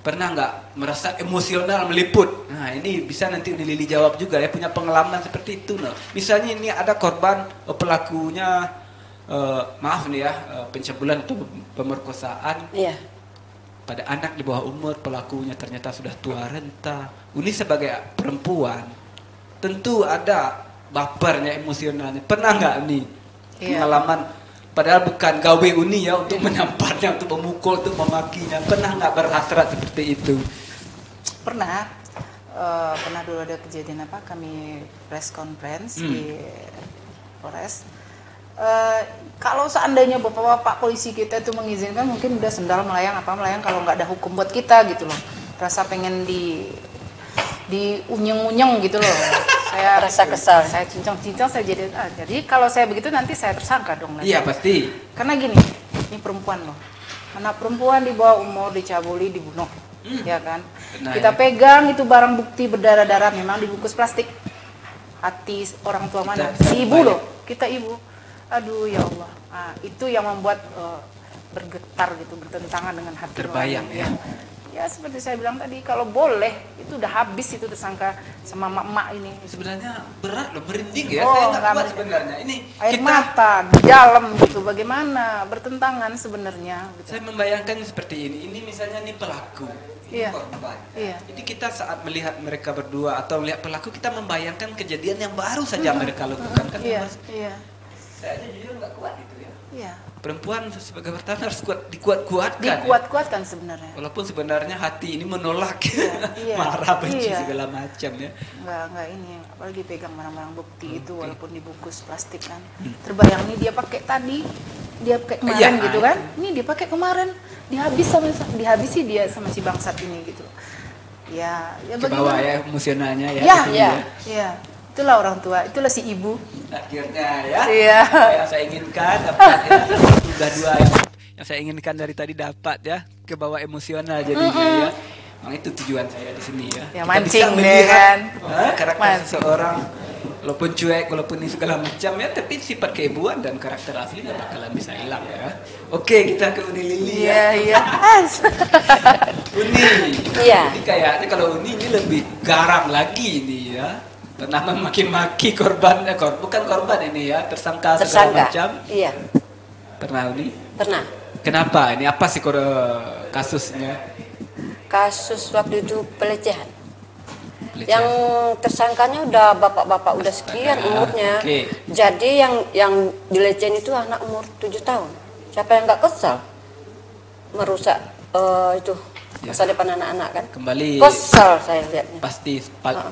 pernah nggak merasa emosional meliput? Nah ini bisa nanti Uni Lili jawab juga ya, punya pengalaman seperti itu. No. Misalnya ini ada korban, pelakunya maaf nih ya, pencabulan atau pemerkosaan Iya. pada anak di bawah umur, pelakunya ternyata sudah tua renta. Uni sebagai perempuan tentu ada bapernya, emosionalnya. Pernah nggak nih Iya. pengalaman, padahal bukan gawe Uni ya untuk menamparnya, untuk memukul, untuk memakinya. Pernah nggak berhasrat seperti itu? Pernah dulu ada kejadian apa, kami press conference di Polres. Kalau seandainya bapak-bapak polisi kita itu mengizinkan, mungkin udah sendal melayang kalau nggak ada hukum buat kita gitu loh. Rasa pengen diunyeng-unyeng gitu loh. Saya Rasa kesal. Saya cincang-cincang, saya jadi kalau saya begitu nanti saya tersangka dong nanti. Iya pasti. Karena gini, ini perempuan loh. anak perempuan di bawah umur dicabuli, dibunuh, ya kan? Benar, Kita ya. pegang itu barang bukti berdarah-darah, memang dibungkus plastik. Hati orang tua mana? Kita Si ibu bayang. loh, kita ibu. Aduh ya Allah, nah, itu yang membuat bergetar gitu, bertentangan dengan hati. Terbayang, nurani. Ya seperti saya bilang tadi, kalau boleh itu udah habis itu tersangka sama emak-emak ini. Sebenarnya berat loh, merinding ya. Oh, Saya nggak nggak kuat merinding. sebenarnya. Ini Air kita, mata di dalam gitu, bagaimana bertentangan sebenarnya. Gitu. saya membayangkan seperti ini. Ini misalnya nih pelaku, ini Iya. korban. Iya. Jadi kita saat melihat mereka berdua atau melihat pelaku, kita membayangkan kejadian yang baru saja mereka lakukan. Kan Iya, Mas? iya, Saya aja jujur nggak kuat gitu ya. iya. Perempuan sebagai pertama harus dikuat-kuatkan. ya. Dikuat-kuatkan sebenarnya. Walaupun sebenarnya hati ini menolak, iya. marah, benci Iya. segala macam ya. Nggak ini, apalagi pegang barang-barang bukti itu Oke. walaupun dibungkus plastik kan. Terbayang nih dia pakai tadi, dia pakai kemarin Iya, gitu itu. kan. Ini dia pakai kemarin, dihabisi dia sama si bangsat ini gitu. Ya, ya Ke bawah bagaimana? ya emosionalnya ya. Ya, di sini ya. Ya, itulah orang tua, itulah si ibu. Akhirnya ya. Iya. Apa yang saya inginkan dapat ya. Sudah dua yang saya inginkan dari tadi dapat ya. Ke bawah emosional jadinya ya. Memang itu tujuan saya di sini ya. Ya, Kita mancing bisa deh, melihat kan. karakter Mancing. seseorang walaupun cuek, walaupun ini segala macam ya, tapi sifat keibuan dan karakter asli nggak bakalan bisa hilang ya. Oke, kita ke Uni Lili ya. Iya, iya. Uni. Iya. Ini kayaknya kalau Uni ini lebih garam lagi ini ya. Pernah memaki-maki korban, bukan korban ini ya, tersangka segala Tersangka. macam. Iya, Pernah Uni? pernah. Kenapa? Ini apa sih kasusnya? Kasus waktu itu pelecehan. Pelecehan. Yang tersangkanya udah bapak-bapak udah sekian umurnya. Oke. Jadi yang dilecehin itu anak umur 7 tahun. Siapa yang nggak kesal merusak itu Ya. masa depan anak-anak kan? Kembali Kesal saya lihatnya. pasti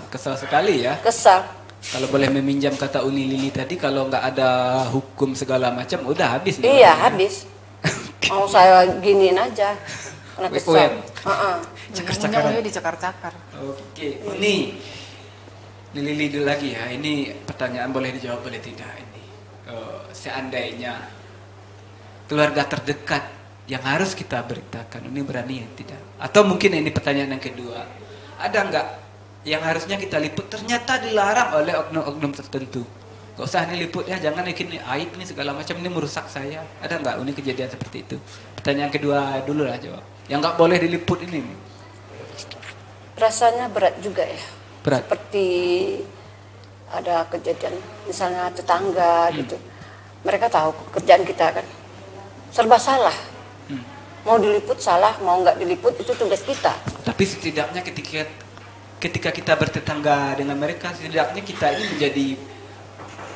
kesal sekali ya. Kesal. Kalau boleh meminjam kata Uni Lili tadi, kalau nggak ada hukum segala macam, udah habis nih. Iya, habis. Mau saya giniin aja. Karena Wek-wek. kesal. Heeh. Cakar-cakaran. Ujung-ujungnya dicakar-cakar. Oke, Uni Lili dulu lagi ya. Ini pertanyaan boleh dijawab boleh tidak ini. Seandainya keluarga terdekat yang harus kita beritakan, Uni berani ya tidak? Atau mungkin ini pertanyaan yang kedua, ada nggak yang harusnya kita liput ternyata dilarang oleh oknum-oknum tertentu? Gak usah nih liput ya, jangan bikin ini aib nih segala macam, ini merusak saya. Ada nggak Uni kejadian seperti itu? Pertanyaan kedua dulu lah jawab. Yang nggak boleh diliput ini nih. Rasanya berat juga ya. Berat. Seperti ada kejadian misalnya tetangga gitu. Mereka tahu kerjaan kita kan. Serba salah. Mau diliput salah, mau nggak diliput itu tugas kita. Tapi setidaknya ketika kita bertetangga dengan mereka, setidaknya kita ini menjadi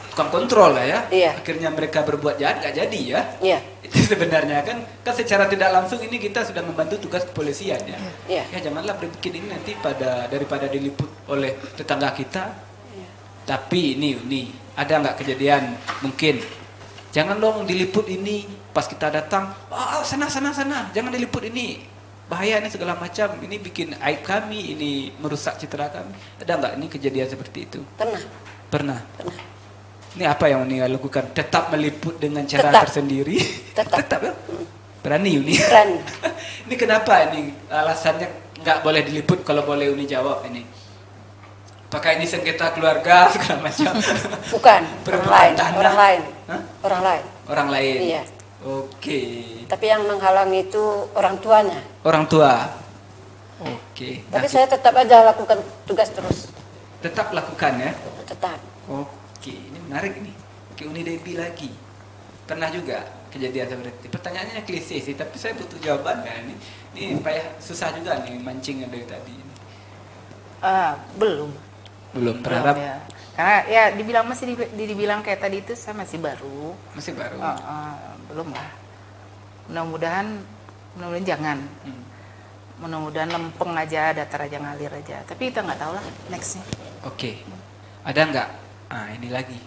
tukang kontrol lah ya. Iya. Akhirnya mereka berbuat jahat nggak jadi ya. Iya. Itu sebenarnya kan secara tidak langsung ini kita sudah membantu tugas kepolisian ya. Iya. Ya janganlah berbikin ini nanti daripada diliput oleh tetangga kita. Tapi ini ada nggak kejadian mungkin jangan dong diliput ini pas kita datang. Oh, sana jangan diliput ini. Bahaya ini segala macam. Ini bikin aib kami, ini merusak citra kami. Ada nggak ini kejadian seperti itu? Pernah. Pernah. Pernah. Ini apa yang Uni lakukan? Tetap meliput dengan cara Tetap. tersendiri. Tetap. ya? Berani Uni. Berani. Ini kenapa ini alasannya nggak boleh diliput? Kalau boleh Uni jawab ini. Apakah ini sengketa keluarga segala macam? Bukan. Orang Perebutan lain. tanah? Orang lain. Hah? Orang lain. Orang lain. Iya. Oke. Tapi yang menghalangi itu orang tuanya. Orang tua. Oke. Tapi Nah, saya tetap aja lakukan tugas terus. tetap lakukan ya. Tetap. Oke, ini menarik nih. Ke Uni Debbie lagi. Pernah juga kejadian seperti itu. Pertanyaannya klise sih, tapi saya butuh jawabannya. Ini payah susah juga nih mancingnya dari tadi. Belum. Belum berharap. Belum, ya. Karena ya dibilang kayak tadi itu saya masih baru. Masih baru. Belum lah. Mudah-mudahan jangan. Mudah-mudahan lempeng aja, datar aja, ngalir aja. Tapi kita nggak tahu lah nextnya. Oke. Ada nggak? Ini lagi.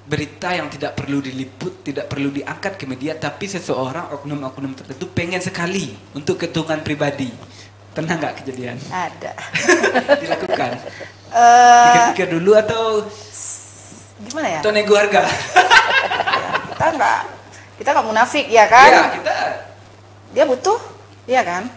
Berita yang tidak perlu diliput, tidak perlu diangkat ke media, tapi seseorang oknum-oknum tertentu pengen sekali untuk keuntungan pribadi. Pernah nggak kejadian? Ada. Dilakukan? Pikir-pikir dulu atau Gimana ya? nego harga? Kita nggak munafik ya kan? Iya, kita dia butuh, ya kan?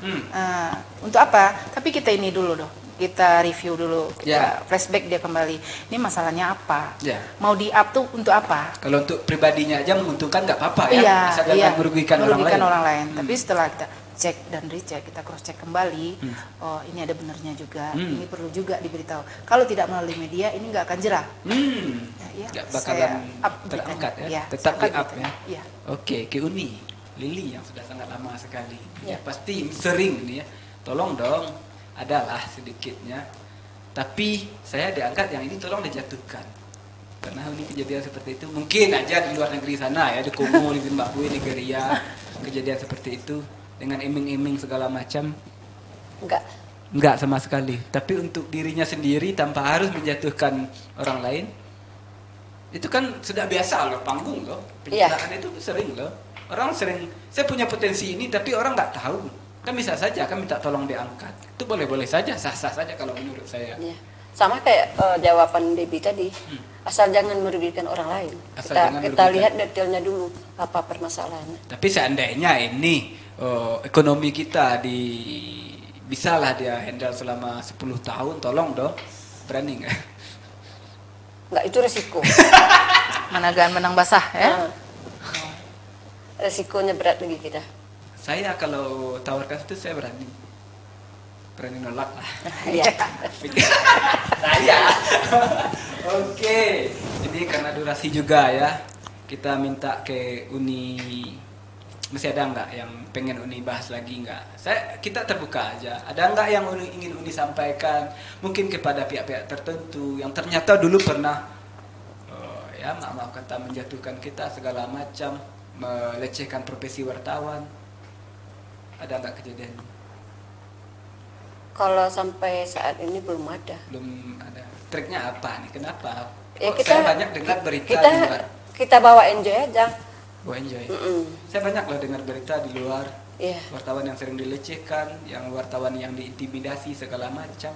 Untuk apa? Tapi kita ini dulu dong, kita review dulu, kita flashback dia kembali. Ini masalahnya apa? Mau di up tuh untuk apa? Kalau untuk pribadinya aja menguntungkan nggak apa-apa ya, Iya, asal jangan merugikan orang lain. Tapi setelah kita cek dan recheck, kita cross check kembali, oh ini ada benernya juga, ini perlu juga diberitahu. Kalau tidak melalui media, ini nggak akan jerah. Nggak bakalan terangkat ya, tetap di up ya. Oke, ke Uni Lili yang sudah sangat lama sekali, ya pasti sering nih ya. Tolong dong, adalah sedikitnya. Tapi saya diangkat yang ini tolong dijatuhkan. Karena ini kejadian seperti itu mungkin aja di luar negeri sana ya, di Kongo, di Zimbabwe, Nigeria, kejadian seperti itu. Dengan iming-iming segala macam, enggak sama sekali. Tapi untuk dirinya sendiri tanpa harus menjatuhkan orang lain, itu kan sudah biasa loh, panggung loh, pencitraan itu sering loh. Orang sering, saya punya potensi ini tapi orang nggak tahu. Kan bisa saja kan minta tolong diangkat. Itu boleh-boleh saja, sah-sah saja kalau menurut saya. Sama kayak jawaban Debbie tadi, asal jangan merugikan orang lain. Kita lihat detailnya dulu apa permasalahannya. Tapi seandainya ini ekonomi kita bisalah dia handle selama 10 tahun, tolong dong, berani nggak? Nggak, itu resiko. Managan menang basah ya. Resikonya berat bagi kita. Saya kalau tawarkan itu saya berani nolak lah. Saya. Oke, ini karena durasi juga ya, kita minta ke Uni. Masih ada nggak yang pengen Uni bahas lagi nggak? Kita terbuka aja. Ada nggak yang ingin Uni sampaikan? Mungkin kepada pihak-pihak tertentu yang ternyata dulu pernah, maaf kata menjatuhkan kita segala macam, melecehkan profesi wartawan. Ada nggak kejadian? Kalau sampai saat ini belum ada. Belum ada. Triknya apa nih? Kenapa? Ya, saya banyak dengar berita di luar. Kita bawa enjoy aja. Enjoy. Saya banyak loh dengar berita di luar, wartawan yang sering dilecehkan, yang wartawan yang diintimidasi segala macam.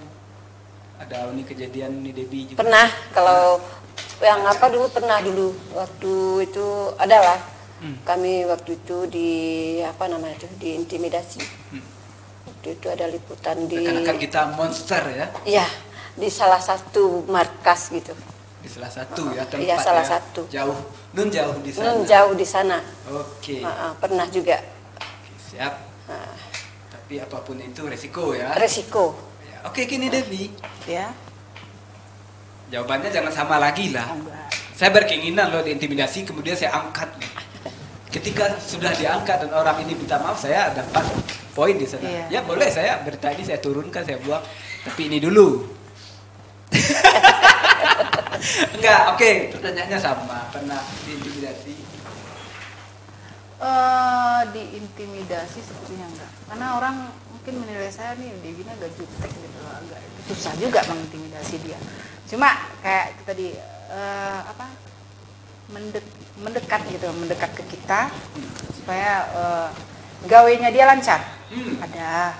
Ada Uni kejadian Uni Debbie juga. Pernah, kalau yang apa dulu pernah dulu waktu itu adalah kami waktu itu diintimidasi. Waktu itu ada liputan di. Rekan-rekan kita monster ya? Iya, di salah satu markas gitu. Di salah satu ya tempat. Iya, salah satu. Jauh di sana. Jauh di sana. Oke. Pernah juga. Siap. Tapi apapun itu resiko ya. Resiko. Ya. Oke, gini Debbie. Ya. Jawabannya jangan sama lagi lah. Saya berkeinginan loh diintimidasi, kemudian saya angkat. Ketika sudah diangkat dan orang ini minta maaf, saya dapat poin di sana. Ya boleh, saya berita ini saya turunkan, saya buang. Tapi ini dulu. Enggak, oke. Pertanyaannya sama. Pernah diintimidasi? Diintimidasi sepertinya enggak. Karena orang mungkin menilai saya nih, Debbie agak jutek gitu, agak susah juga mengintimidasi dia. Cuma kayak tadi mendekat gitu, mendekat ke kita supaya gawenya dia lancar. Ada.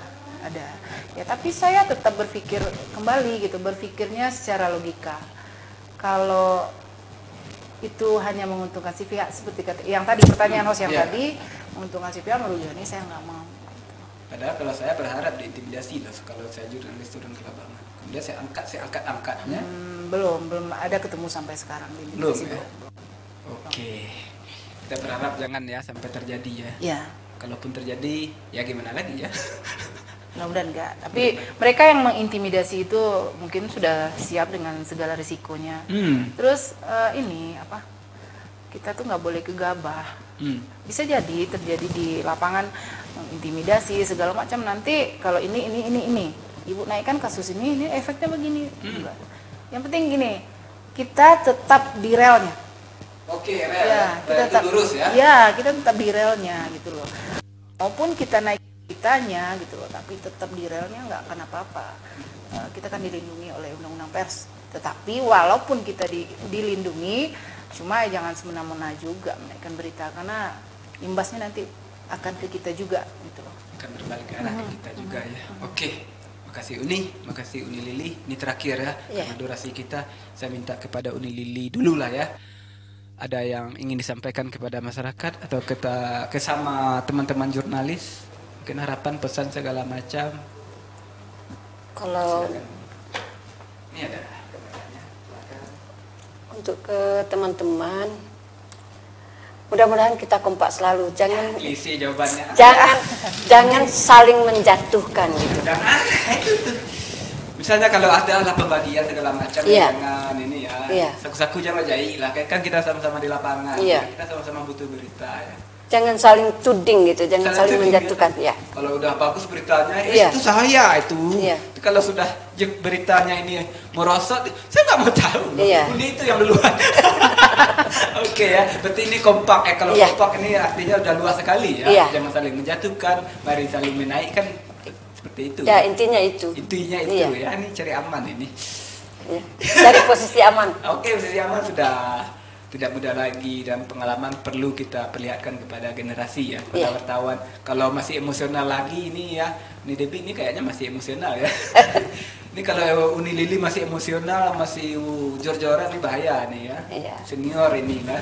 Ya tapi saya tetap berpikir kembali gitu, berpikirnya secara logika. Kalau itu hanya menguntungkan si pihak seperti yang tadi pertanyaan host yang tadi, menguntungkan si pihak, merugikan, ini saya nggak mau. Padahal kalau saya berharap diintimidasi loh, kalau saya jurnalis turun ke lapangan. Kemudian saya angkatnya. Belum ada ketemu sampai sekarang belum ya? Oke. Kita berharap jangan ya sampai terjadi ya. Ya. Kalaupun terjadi, ya gimana lagi ya? Mudah-mudahan enggak. Tapi mereka yang mengintimidasi itu mungkin sudah siap dengan segala risikonya. Terus kita tuh nggak boleh gegabah. Bisa jadi terjadi di lapangan mengintimidasi segala macam. Nanti kalau ini, ibu naikkan kasus ini efeknya begini. Yang penting gini, kita tetap di relnya. Oke, rel. Ya, kita tetap lurus ya. Ya, kita tetap di relnya gitu loh. Maupun kita naik kitanya gitu loh, tapi tetap di relnya nggak akan apa-apa. Kita kan dilindungi oleh undang-undang pers. Tetapi walaupun kita dilindungi, cuma jangan semena-mena juga menaikkan berita, karena imbasnya nanti akan ke kita juga gitu loh. Akan berbalik ke arah kita juga ya. Oke. Makasih Uni, makasih Uni Lili. Ini terakhir ya, karena durasi kita. Saya minta kepada Uni Lili dulu lah ya. ada yang ingin disampaikan kepada masyarakat atau ke sama teman-teman jurnalis? Mungkin harapan, pesan segala macam. Kalau Ini ada. untuk ke teman-teman, mudah-mudahan kita kompak selalu. Jangan Isi jawabannya. jangan saling menjatuhkan gitu. Jangan. Itu tuh. Misalnya kalau ada lah pembagian segala macam, Iya. jangan ini ya. Iya. Saku-saku jangan jahit lah. Kan kita sama-sama di lapangan. Iya. Kita sama-sama butuh berita ya. Jangan saling tuding gitu, jangan saling menjatuhkan. Ya. Kalau udah bagus beritanya, Iya. itu saya itu. Iya. Kalau sudah beritanya ini merosot, saya nggak mau tahu. Iya. Ini itu yang duluan. Oke ya, berarti ini kompak ya. Kalau Iya. kompak ini artinya udah luas sekali ya. Iya. Jangan saling menjatuhkan, mari saling menaikkan. Seperti itu. Ya, intinya itu. Intinya itu Iya. ya. Ini cari aman ini. Ya. Cari posisi aman. Oke, posisi aman sudah tidak mudah lagi dan pengalaman perlu kita perlihatkan kepada generasi ya, pada Iya. wartawan. Kalau masih emosional lagi ini ya, ini Debbie ini kayaknya masih emosional ya. Ini kalau Uni Lili masih emosional, masih jor-joran ini bahaya nih ya. Iya. Senior ini lah.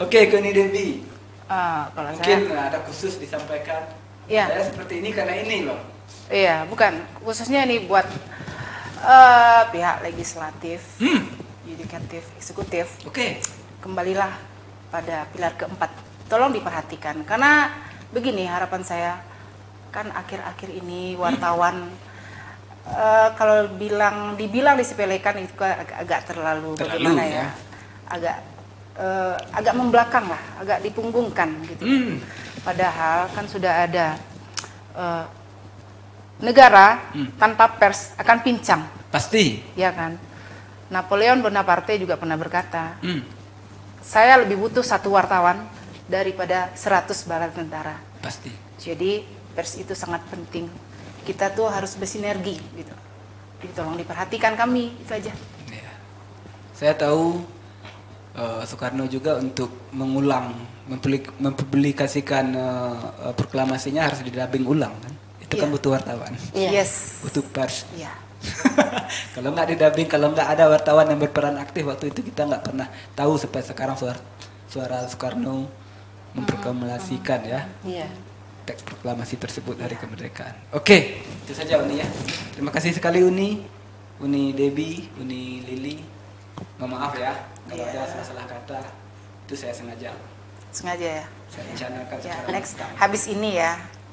Oke, ke Uni Debbie. Kalau Mungkin saya, ada khusus disampaikan. Iya. Saya seperti ini karena ini loh. iya, bukan khususnya nih buat pihak legislatif, yudikatif, eksekutif. Oke. Kembalilah pada pilar keempat. Tolong diperhatikan karena begini harapan saya, kan akhir-akhir ini wartawan kalau dibilang disepelekan itu agak terlalu bagaimana ya, agak membelakang lah, agak dipunggungkan gitu. Padahal kan sudah ada negara tanpa pers akan pincang, Pasti. ya kan? Napoleon Bonaparte juga pernah berkata, Hmm, saya lebih butuh satu wartawan daripada 100 bala tentara. pasti. Jadi pers itu sangat penting. Kita tuh harus bersinergi gitu. Jadi tolong diperhatikan kami, itu aja. Ya. Saya tahu Soekarno juga untuk mempublikasikan proklamasinya harus didubbing ulang kan. Itu kan Iya. butuh wartawan, Iya. Yes. butuh pers. Iya. Kalau nggak didubbing, kalau nggak ada wartawan yang berperan aktif waktu itu, kita nggak pernah tahu sampai sekarang suara Soekarno memproklamasikan ya Iya. teks proklamasi tersebut hari kemerdekaan. Oke, itu saja Uni ya. Terima kasih sekali Uni Debbie, Uni Lili. Mohon maaf ya kalau ada salah-salah kata, itu saya sengaja. Sengaja ya. Saya rencanakan Ya, secara next matang. habis ini ya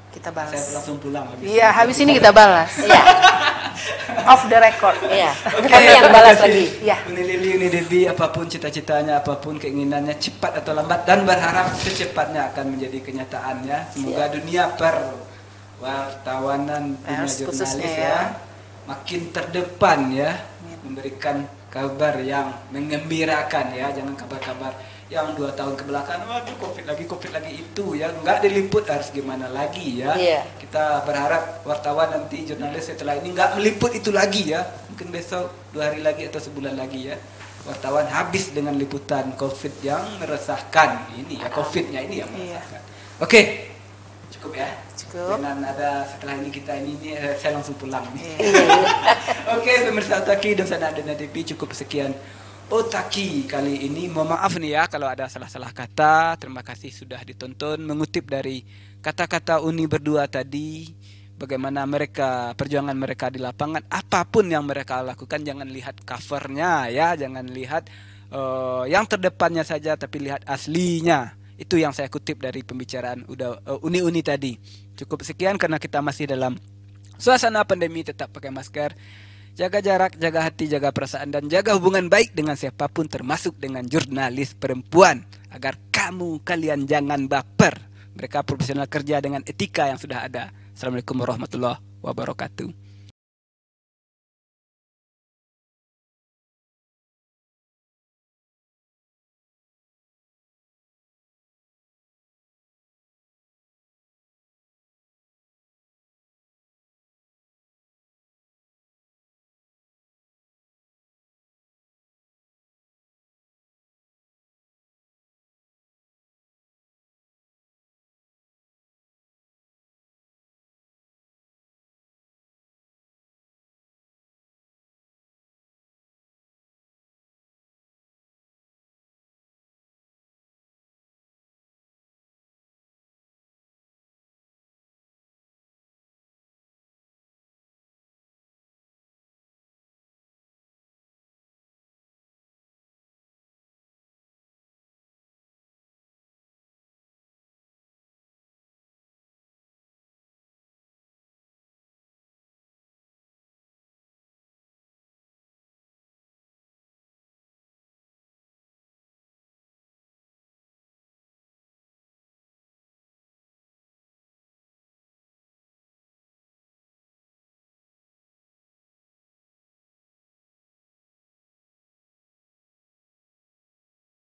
kita Saya balas. langsung pulang habis. Iya, habis ini kita balas. Iya. Off the record. Iya. Oke, Kami yang terima balas kasih. lagi. Ya. Uni Lili, Uni Debbie, apapun cita-citanya, apapun keinginannya, cepat atau lambat, dan berharap secepatnya akan menjadi kenyataannya. Semoga dunia wartawanan, dunia Pers jurnalis khususnya ya, ya. makin terdepan ya, memberikan kabar yang mengembirakan ya, jangan kabar-kabar yang 2 tahun kebelakang, waduh covid lagi itu ya, nggak diliput harus gimana lagi ya. Iya. Kita berharap wartawan nanti jurnalis setelah ini nggak meliput itu lagi ya, mungkin besok 2 hari lagi atau sebulan lagi ya, wartawan habis dengan liputan covid yang meresahkan ini ya, covidnya ini yang Iya. meresahkan. Oke, cukup ya. Cukup. Dengan ada setelah ini kita ini saya langsung pulang nih. Iya. Oke, pemirsa Otaki dan Sana Adena TV, cukup sekian Otaki kali ini. Mohon maaf nih ya kalau ada salah-salah kata. Terima kasih sudah ditonton. Mengutip dari kata-kata Uni berdua tadi, bagaimana perjuangan mereka di lapangan, apapun yang mereka lakukan, jangan lihat covernya ya, jangan lihat yang terdepannya saja, tapi lihat aslinya. Itu yang saya kutip dari pembicaraan Uni tadi. Cukup sekian karena kita masih dalam suasana pandemi. Tetap pakai masker, jaga jarak, jaga hati, jaga perasaan, dan jaga hubungan baik dengan siapapun, termasuk dengan jurnalis perempuan, agar kalian jangan baper. Mereka profesional kerja dengan etika yang sudah ada. Assalamualaikum warahmatullahi wabarakatuh.